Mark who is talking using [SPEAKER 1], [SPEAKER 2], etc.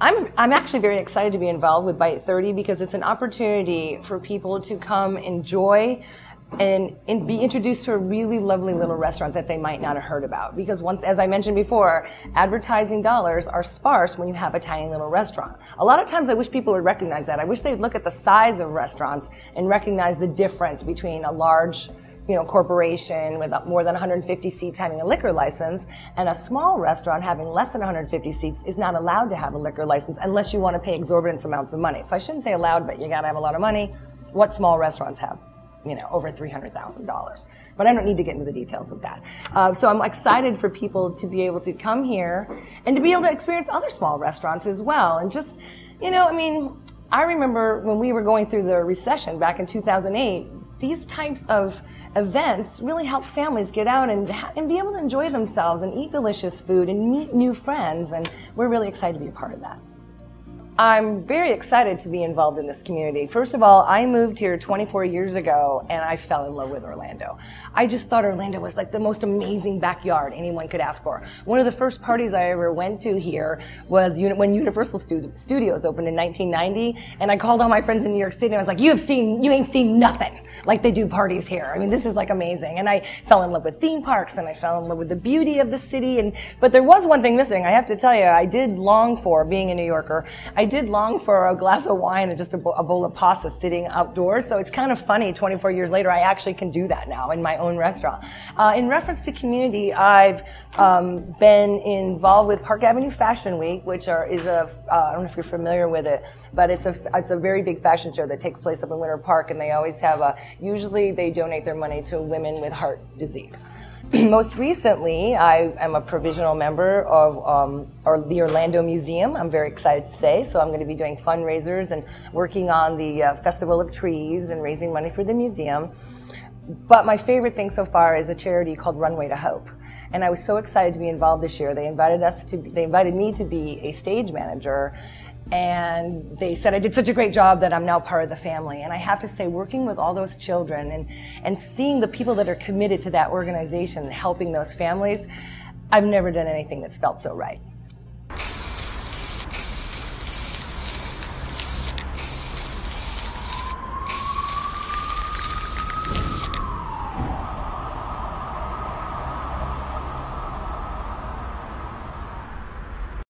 [SPEAKER 1] I'm actually very excited to be involved with Bite 30 because it's an opportunity for people to come enjoy and be introduced to a really lovely little restaurant that they might not have heard about. Because once, as I mentioned before, advertising dollars are sparse when you have a tiny little restaurant. A lot of times I wish people would recognize that. I wish they'd look at the size of restaurants and recognize the difference between a large corporation with more than 150 seats having a liquor license, and a small restaurant having less than 150 seats is not allowed to have a liquor license unless you want to pay exorbitant amounts of money. So I shouldn't say allowed, but you got to have a lot of money. What small restaurants have? Over $300,000. But I don't need to get into the details of that. So I'm excited for people to be able to come here and to be able to experience other small restaurants as well. And just, I remember when we were going through the recession back in 2008, these types of events really help families get out and be able to enjoy themselves and eat delicious food and meet new friends. And we're really excited to be a part of that. I'm very excited to be involved in this community. First of all, I moved here 24 years ago and I fell in love with Orlando. I just thought Orlando was like the most amazing backyard anyone could ask for. One of the first parties I ever went to here was when Universal Studios opened in 1990, and I called all my friends in New York City and I was like, you ain't seen nothing like they do parties here. I mean, this is like amazing. And I fell in love with theme parks and I fell in love with the beauty of the city. But there was one thing missing. I have to tell you, I did long for, being a New Yorker, I did long for a glass of wine and just a bowl of pasta sitting outdoors. So it's kind of funny, 24 years later, I actually can do that now in my own restaurant. In reference to community, I've been involved with Park Avenue Fashion Week, which I don't know if you're familiar with it, but it's a very big fashion show that takes place up in Winter Park, and they always have usually they donate their money to women with heart disease. Most recently, I am a provisional member of the Orlando Museum, I'm very excited to say. So I'm going to be doing fundraisers and working on the Festival of Trees and raising money for the museum. But my favorite thing so far is a charity called Runway to Hope. And I was so excited to be involved this year. They invited me to be a stage manager. And they said I did such a great job that I'm now part of the family. And I have to say, working with all those children and seeing the people that are committed to that organization and helping those families, I've never done anything that's felt so right.